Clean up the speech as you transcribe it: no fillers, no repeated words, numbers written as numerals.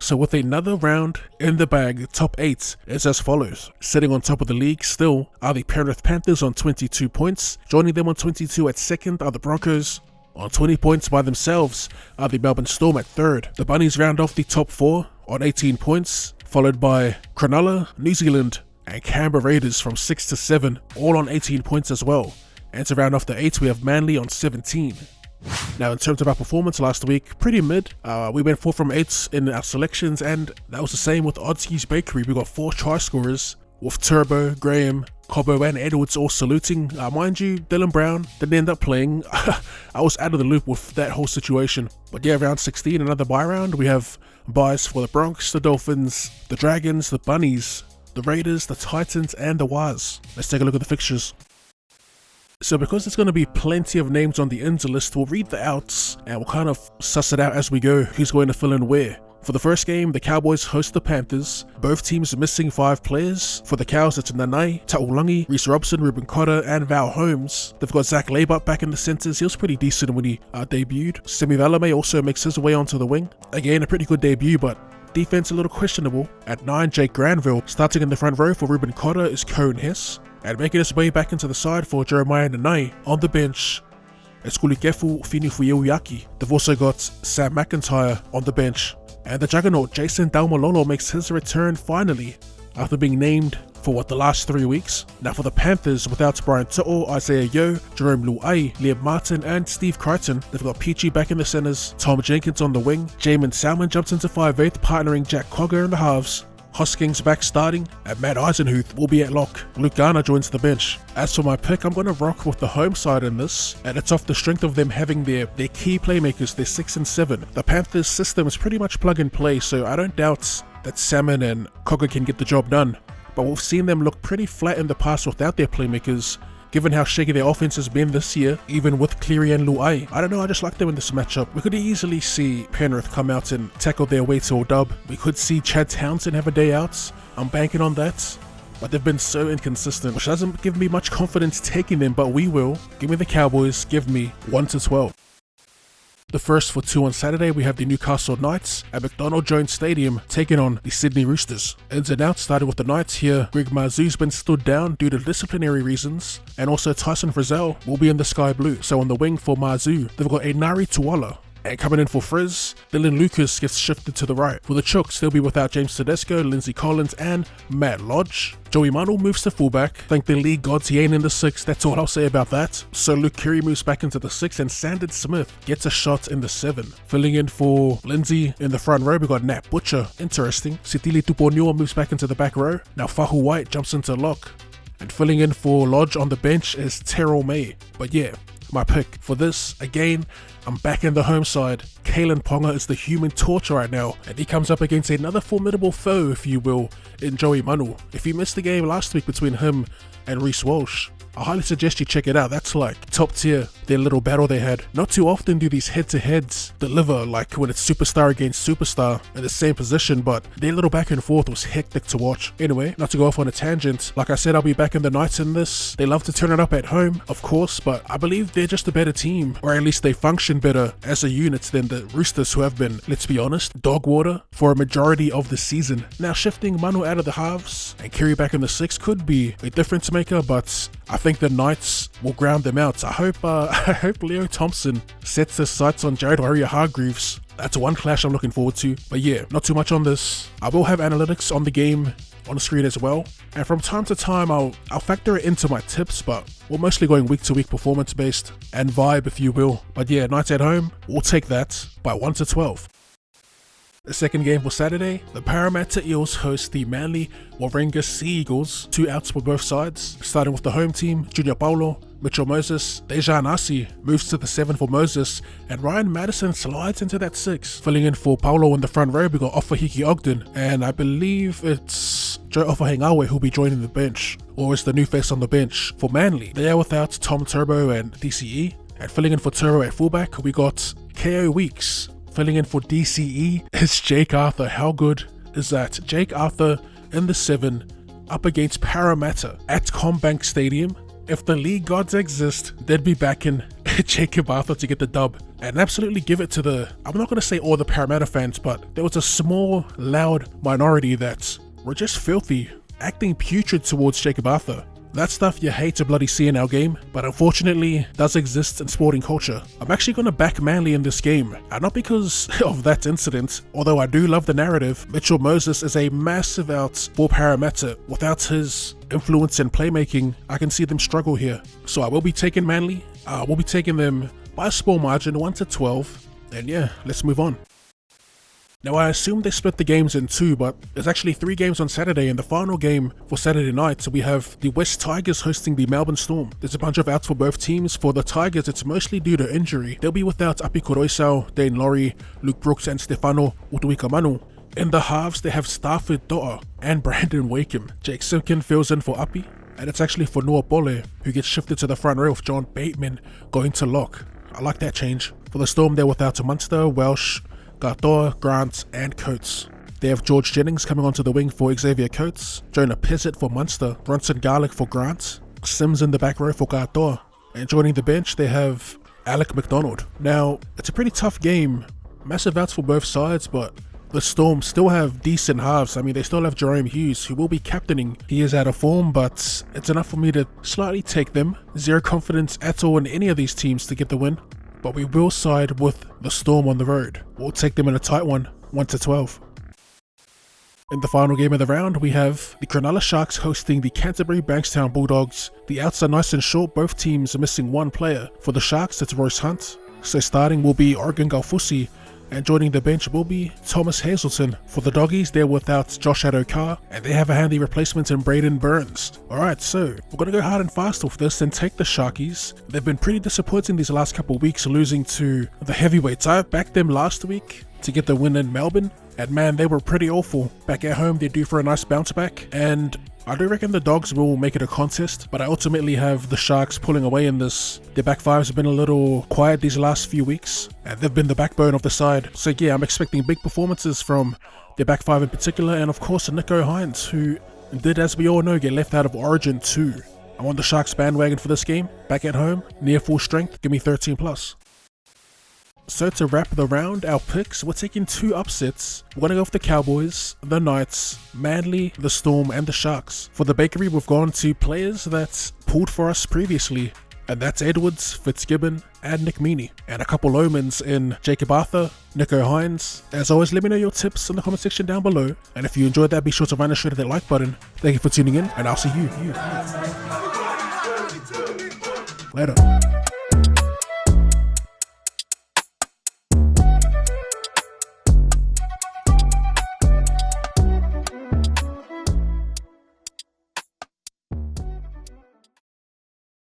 So with another round in the bag, the top 8 is as follows. Sitting on top of the league still are the Penrith Panthers on 22 points. Joining them on 22 at second are the Broncos. On 20 points by themselves are the Melbourne Storm at third. The Bunnies round off the top 4 on 18 points, followed by Cronulla, New Zealand and Canberra Raiders from 6 to 7, all on 18 points as well. And to round off the 8, we have Manly on 17. Now in terms of our performance last week, pretty mid. We went 4 from 8 in our selections, and that was the same with OddSquad Bakery. We got 4 try scorers with Turbo, Graham, Cobbo and Edwards all saluting. Mind you, Dylan Brown didn't end up playing. I was out of the loop with that whole situation. But yeah, round 16, another bye round. We have byes for the Bronx, the Dolphins, the Dragons, the Bunnies, the Raiders, the Titans and the Waz. Let's take a look at the fixtures. So because there's going to be plenty of names on the ins list, we'll read the outs and we'll kind of suss it out as we go, who's going to fill in where. For the first game, the Cowboys host the Panthers. Both teams missing 5 players. For the Cows, it's Nanai, Ta'ulangi, Reece Robson, Ruben Cotter and Val Holmes. They've got Zach Laibart back in the centres. He was pretty decent when he debuted. Semi Valame also makes his way onto the wing. Again, a pretty good debut, but defense a little questionable. At 9, Jake Granville. Starting in the front row for Ruben Cotter is Cone Hess. And making his way back into the side for Jeremiah Nanai. On the bench, it's Kulikefu Finifuyeuyaki. They've also got Sam McIntyre on the bench. And the juggernaut Jason Daumalolo makes his return finally after being named for the last 3 weeks. Now for the Panthers, without Brian To'o, Isaiah Yeo, Jerome Luai, Liam Martin and Steve Crichton, they've got Peachy back in the centres, Tom Jenkins on the wing, Jamin Salmon jumps into 5'8", partnering Jack Cogger in the halves. Hoskins back starting, and Matt Eisenhuth will be at lock. Luke Garner joins the bench. As for my pick, I'm going to rock with the home side in this, and it's off the strength of them having their key playmakers, their 6 and 7. The Panthers system is pretty much plug and play, so I don't doubt that Salmon and Cogger can get the job done. But we've seen them look pretty flat in the past without their playmakers, given how shaky their offense has been this year, even with Cleary and Luai. I don't know, I just like them in this matchup. We could easily see Penrith come out and tackle their way to a dub. We could see Chad Townsend have a day out. I'm banking on that. But they've been so inconsistent, which doesn't give me much confidence taking them, but we will. Give me the Cowboys, give me 1 to 12. The first for 2 on Saturday, we have the Newcastle Knights at McDonald Jones Stadium taking on the Sydney Roosters. Ins and outs started with the Knights here. Greg Marzu's been stood down due to disciplinary reasons, and also Tyson Frizzell will be in the sky blue. So on the wing for Marzu, they've got Enari Tuala. And coming in for Frizz, Dylan Lucas gets shifted to the right. For the Chooks, they'll be without James Tedesco, Lindsay Collins and Matt Lodge. Joey Manu moves to fullback. Thank the league gods he ain't in the 6, that's all I'll say about that. So Luke Keary moves back into the 6 and Sandon Smith gets a shot in the 7. Filling in for Lindsay in the front row, we got Nat Butcher. Interesting. Sitili Tuponua moves back into the back row. Now Fahu White jumps into lock. And filling in for Lodge on the bench is Terrell May. But yeah, my pick for this, again, I'm back in the home side. Kalen Ponga is the human torch right now, and he comes up against another formidable foe, if you will, in Joey Manu. If you missed the game last week between him and Reece Walsh, I highly suggest you check it out. That's like top tier, their little battle they had. Not too often do these head-to-heads deliver, like when it's superstar against superstar in the same position, but their little back and forth was hectic to watch. Anyway, not to go off on a tangent, like I said, I'll be back in the Knights in this. They love to turn it up at home, of course, but I believe they're just a better team, or at least they function better as a unit than the Roosters, who have been, let's be honest, dog water for a majority of the season. Now shifting Manu out of the halves and Kerry back in the 6 could be a difference maker, but I think the Knights will ground them out. I hope Leo Thompson sets his sights on Jared Waerea-Hargreaves. That's one clash I'm looking forward to. But yeah, not too much on this. I will have analytics on the game on the screen as well. And from time to time, I'll factor it into my tips, but we're mostly going week to week performance based and vibe, if you will. But yeah, Knights at home, we'll take that by 1 to 12. The second game for Saturday, the Parramatta Eels host the Manly Warringah Sea Eagles. 2 outs for both sides. Starting with the home team, Junior Paulo, Mitchell Moses, Dejan Asi moves to the 7 for Moses, and Ryan Madison slides into that 6. Filling in for Paulo in the front row, we got Ofahiki Ogden, and I believe it's Joe Ofahengawe who'll be joining the bench, or is the new face on the bench for Manly. They are without Tom Turbo and DCE, and filling in for Turbo at fullback, we got KO Weeks. Filling in for DCE is Jake Arthur. How good is that? Jake Arthur in the 7 up against Parramatta at CommBank Stadium. If the league gods exist, they'd be back in Jacob Arthur to get the dub and absolutely give it to I'm not going to say all the Parramatta fans, but there was a small, loud minority that were just filthy, acting putrid towards Jacob Arthur. That stuff you hate to bloody see in our game, but unfortunately does exist in sporting culture. I'm actually going to back Manly in this game, and not because of that incident, although I do love the narrative. Mitchell Moses is a massive out for Parramatta. Without his influence and playmaking, I can see them struggle here. So I will be taking Manly. We'll be taking them by a small margin, 1-12, and yeah, let's move on. Now I assume they split the games in two, but there's actually 3 games on Saturday, and the final game for Saturday night, so we have the West Tigers hosting the Melbourne Storm. There's a bunch of outs for both teams. For the Tigers, it's mostly due to injury. They'll be without Api Koroisau, Dane Laurie, Luke Brooks and Stefano Utuikamanu. In the halves, they have Stafford Doa and Brandon Wakeham. Jake Simpkin fills in for Api, and it's actually for Noah Bole, who gets shifted to the front row with John Bateman going to lock. I like that change. For the Storm, they're without Munster, Welsh, Gatoa, Grant and Coates. They have George Jennings coming onto the wing for Xavier Coates, Jonah Pizzett for Munster, Bronson Garlick for Grant, Sims in the back row for Gatoa, and joining the bench they have Alec McDonald. Now, it's a pretty tough game, massive outs for both sides, but the Storm still have decent halves. I mean, they still have Jerome Hughes, who will be captaining. He is out of form, but it's enough for me to slightly take them. Zero confidence at all in any of these teams to get the win, but we will side with the Storm on the road. We'll take them in a tight one, 1-12. In the final game of the round, we have the Cronulla Sharks hosting the Canterbury Bankstown Bulldogs. The outs are nice and short, both teams are missing one player. For the Sharks, it's Royce Hunt. So starting will be Oregon Galfusi, and joining the bench will be Thomas Hazelton. For the Doggies, they're without Josh Adokar, and they have a handy replacement in Braden Burns. Alright, so we're going to go hard and fast with this and take the Sharkies. They've been pretty disappointing these last couple of weeks, losing to the heavyweights. I backed them last week to get the win in Melbourne, and man, they were pretty awful. Back at home, they're due for a nice bounce back, and I do reckon the Dogs will make it a contest, but I ultimately have the Sharks pulling away in this. Their back fives have been a little quiet these last few weeks, and they've been the backbone of the side. So yeah, I'm expecting big performances from their back five in particular, and of course Nico Hines, who did, as we all know, get left out of Origin 2. I'm on the Sharks bandwagon for this game. Back at home, near full strength, give me 13+. So to wrap the round, our picks, we're taking 2 upsets. We're going to go with the Cowboys, the Knights, Manly, the Storm and the Sharks. For the bakery, we've gone to players that pulled for us previously, and that's Edwards, Fitzgibbon and Nick Meaney. And a couple omens in Jacob Arthur, Nico Hines. As always, let me know your tips in the comment section down below, and if you enjoyed that, be sure to run and share that like button. Thank you for tuning in, and I'll see you later.